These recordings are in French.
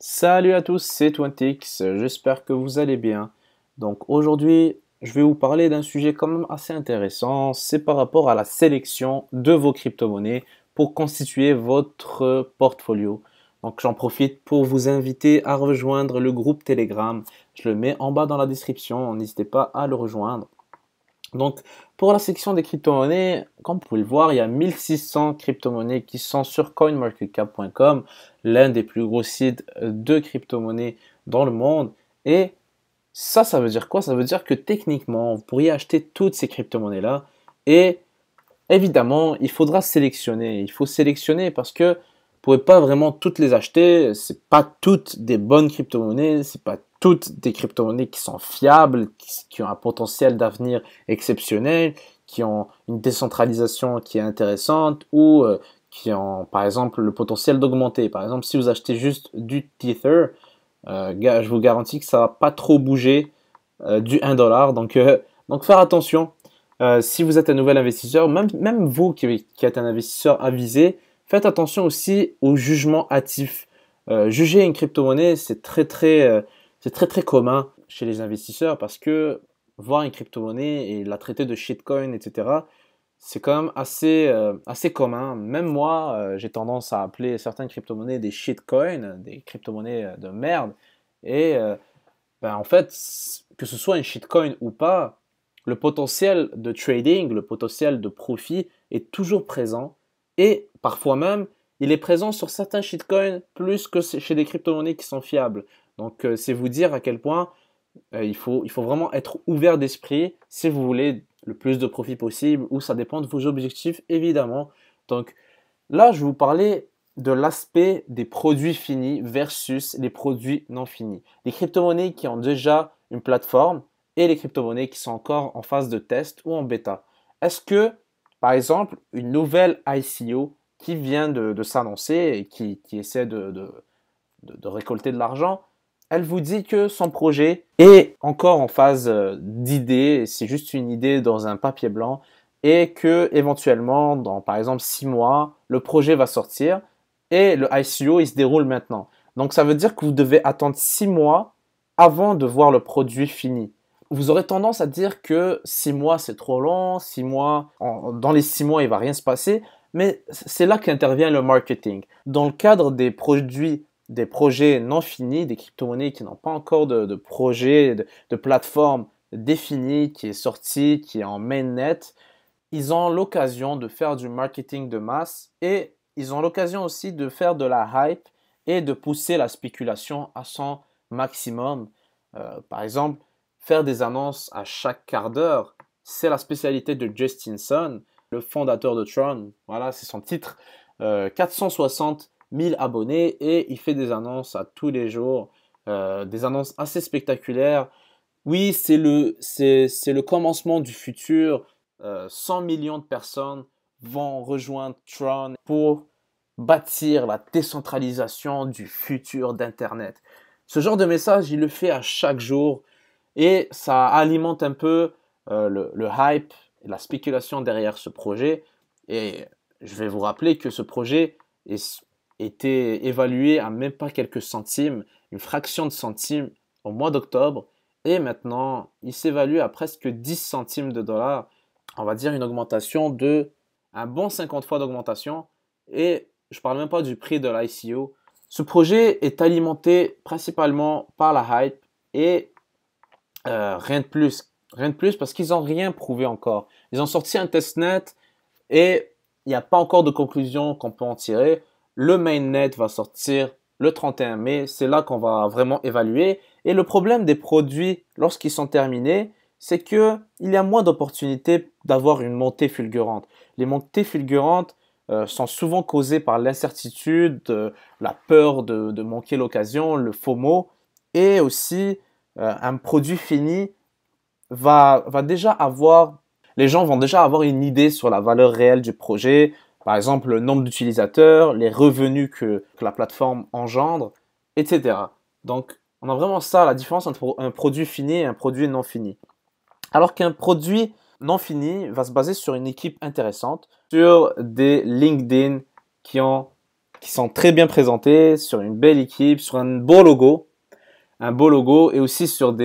Salut à tous, c'est Twintix, j'espère que vous allez bien. Donc aujourd'hui, je vais vous parler d'un sujet quand même assez intéressant, c'est par rapport à la sélection de vos crypto-monnaies pour constituer votre portfolio. Donc j'en profite pour vous inviter à rejoindre le groupe Telegram. Je le mets en bas dans la description, n'hésitez pas à le rejoindre. Donc, pour la section des crypto-monnaies, comme vous pouvez le voir, il y a 1600 crypto-monnaies qui sont sur coinmarketcap.com, l'un des plus gros sites de crypto-monnaies dans le monde. Et ça veut dire quoi? Ça veut dire que techniquement, vous pourriez acheter toutes ces crypto-monnaies-là. Et évidemment, il faudra sélectionner. Il faut sélectionner parce que vous ne pouvez pas vraiment toutes les acheter. C'est pas toutes des bonnes crypto-monnaies. C'est pas toutes des crypto-monnaies qui sont fiables, qui ont un potentiel d'avenir exceptionnel, qui ont une décentralisation qui est intéressante ou qui ont, par exemple, le potentiel d'augmenter. Par exemple, si vous achetez juste du Tether, je vous garantis que ça va pas trop bouger du 1 dollar. Donc faire attention. Si vous êtes un nouvel investisseur, même vous qui êtes un investisseur avisé, faites attention aussi au jugement hâtif. Juger une crypto-monnaie, c'est très très commun chez les investisseurs parce que voir une crypto-monnaie et la traiter de shitcoin, etc., c'est quand même assez commun. Même moi, j'ai tendance à appeler certaines crypto-monnaies des shitcoins, des crypto-monnaies de merde. Et en fait, que ce soit une shitcoin ou pas, le potentiel de trading, le potentiel de profit est toujours présent et parfois même, il est présent sur certains shitcoins plus que chez des crypto-monnaies qui sont fiables. Donc, c'est vous dire à quel point il faut vraiment être ouvert d'esprit si vous voulez le plus de profit possible ou ça dépend de vos objectifs, évidemment. Donc, là, je vais vous parler de l'aspect des produits finis versus les produits non finis. Les crypto-monnaies qui ont déjà une plateforme et les crypto-monnaies qui sont encore en phase de test ou en bêta. Est-ce que, par exemple, une nouvelle ICO qui vient de s'annoncer et qui essaie de récolter de l'argent, elle vous dit que son projet est encore en phase d'idée, c'est juste une idée dans un papier blanc, et que éventuellement, dans par exemple 6 mois, le projet va sortir et le ICO il se déroule maintenant. Donc ça veut dire que vous devez attendre 6 mois avant de voir le produit fini. Vous aurez tendance à dire que 6 mois c'est trop long, 6 mois, dans les 6 mois il va rien se passer, mais c'est là qu'intervient le marketing. Dans le cadre des projets non finis, des crypto-monnaies qui n'ont pas encore de projet, de plateforme définie, qui est sortie, qui est en mainnet, ils ont l'occasion de faire du marketing de masse et ils ont l'occasion aussi de faire de la hype et de pousser la spéculation à son maximum. Par exemple, faire des annonces à chaque quart d'heure, c'est la spécialité de Justin Sun, le fondateur de Tron. Voilà, c'est son titre. 460 000 abonnés et il fait des annonces à tous les jours, des annonces assez spectaculaires. Oui, c'est le commencement du futur. 100 millions de personnes vont rejoindre Tron pour bâtir la décentralisation du futur d'Internet. Ce genre de message, il le fait à chaque jour et ça alimente un peu le hype et la spéculation derrière ce projet. Et je vais vous rappeler que ce projet était évalué à même pas quelques centimes, une fraction de centime au mois d'octobre. Et maintenant, il s'évalue à presque 10 centimes de dollars. On va dire une augmentation de un bon 50 fois d'augmentation. Et je ne parle même pas du prix de l'ICO. Ce projet est alimenté principalement par la hype et rien de plus. Rien de plus parce qu'ils n'ont rien prouvé encore. Ils ont sorti un testnet et il n'y a pas encore de conclusion qu'on peut en tirer. Le mainnet va sortir le 31 mai. C'est là qu'on va vraiment évaluer. Et le problème des produits lorsqu'ils sont terminés, c'est qu'il y a moins d'opportunités d'avoir une montée fulgurante. Les montées fulgurantes sont souvent causées par l'incertitude, la peur de manquer l'occasion, le FOMO, et aussi un produit fini va déjà avoir, les gens vont déjà avoir une idée sur la valeur réelle du projet, par exemple le nombre d'utilisateurs, les revenus que la plateforme engendre, etc. Donc, on a vraiment ça, la différence entre un produit fini et un produit non fini. Alors qu'un produit non fini va se baser sur une équipe intéressante, sur des LinkedIn qui ont qui sont très bien présentés, sur une belle équipe, sur un beau logo. Et aussi sur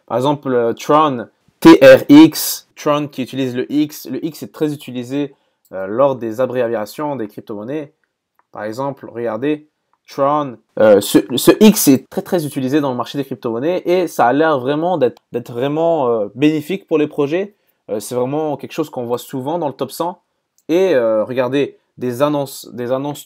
par exemple, Tron, TRX, Tron qui utilise le X. Le X est très utilisé lors des abréviations des crypto-monnaies. Par exemple, regardez, Tron, ce X est très très utilisé dans le marché des crypto-monnaies et ça a l'air vraiment d'être vraiment bénéfique pour les projets. C'est vraiment quelque chose qu'on voit souvent dans le top 100. Et regardez, des annonces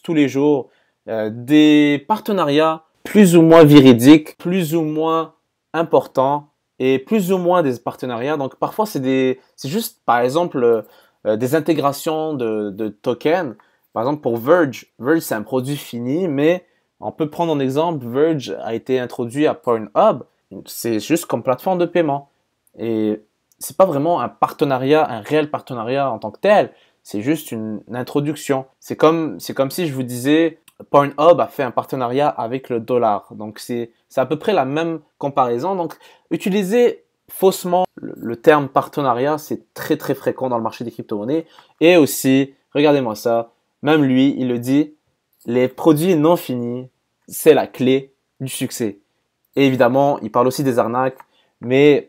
tous les jours, des partenariats plus ou moins véridiques, plus ou moins importants et plus ou moins des partenariats. Donc parfois c'est juste par exemple des intégrations de tokens. Par exemple pour Verge, c'est un produit fini, mais on peut prendre en exemple, Verge a été introduit à Pornhub. C'est juste comme plateforme de paiement et c'est pas vraiment un partenariat, un réel partenariat en tant que tel. C'est juste une introduction. C'est comme si je vous disais Pornhub a fait un partenariat avec le dollar. Donc c'est à peu près la même comparaison. Donc utiliser faussement le terme partenariat, c'est très très fréquent dans le marché des crypto-monnaies. Et aussi, regardez-moi ça, même lui, il le dit, les produits non finis, c'est la clé du succès. Et évidemment, il parle aussi des arnaques, mais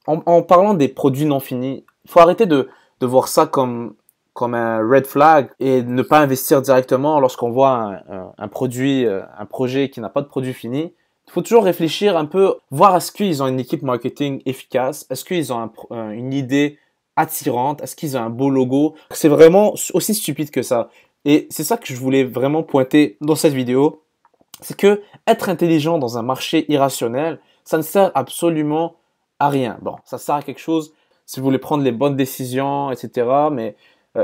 en parlant des produits non finis, il faut arrêter de voir ça comme un red flag et ne pas investir directement lorsqu'on voit un projet qui n'a pas de produit fini. Il faut toujours réfléchir un peu, voir est-ce qu'ils ont une équipe marketing efficace, est-ce qu'ils ont une idée attirante, est-ce qu'ils ont un beau logo. C'est vraiment aussi stupide que ça. Et c'est ça que je voulais vraiment pointer dans cette vidéo, c'est que être intelligent dans un marché irrationnel, ça ne sert absolument à rien. Bon, ça sert à quelque chose si vous voulez prendre les bonnes décisions, etc. Mais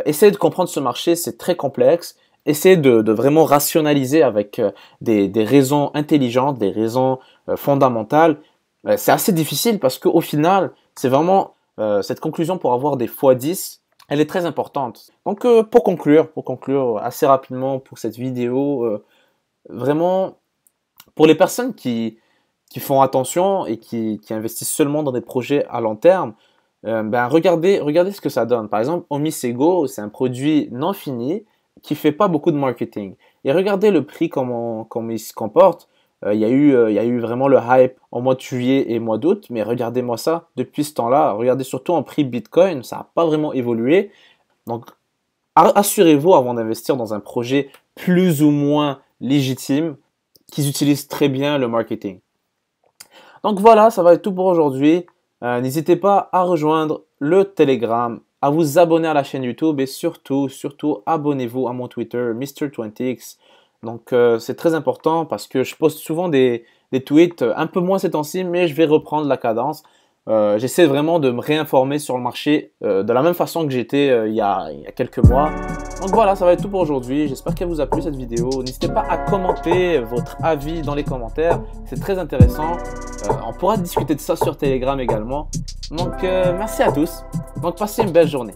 essayez de comprendre ce marché, c'est très complexe. Essayez de vraiment rationaliser avec des raisons intelligentes, des raisons fondamentales. C'est assez difficile parce qu'au final, c'est vraiment cette conclusion pour avoir des x10, elle est très importante. Donc pour conclure assez rapidement pour cette vidéo, vraiment pour les personnes qui font attention et qui investissent seulement dans des projets à long terme, regardez ce que ça donne. Par exemple, Omisego, c'est un produit non fini qui fait pas beaucoup de marketing. Et regardez le prix, comment il se comporte. Il y a eu vraiment le hype en mois de juillet et mois d'août, mais regardez-moi ça, depuis ce temps-là, regardez surtout en prix Bitcoin, ça n'a pas vraiment évolué. Donc, assurez-vous avant d'investir dans un projet plus ou moins légitime, qu'ils utilisent très bien le marketing. Donc voilà, ça va être tout pour aujourd'hui. N'hésitez pas à rejoindre le Telegram, à vous abonner à la chaîne YouTube et surtout, abonnez-vous à mon Twitter, Mr20x. Donc c'est très important parce que je poste souvent des tweets, un peu moins ces temps-ci, mais je vais reprendre la cadence. J'essaie vraiment de me réinformer sur le marché de la même façon que j'étais il y a quelques mois. Donc voilà, ça va être tout pour aujourd'hui. J'espère qu'elle vous a plu cette vidéo. N'hésitez pas à commenter votre avis dans les commentaires. C'est très intéressant. On pourra discuter de ça sur Telegram également. Donc merci à tous. Donc passez une belle journée.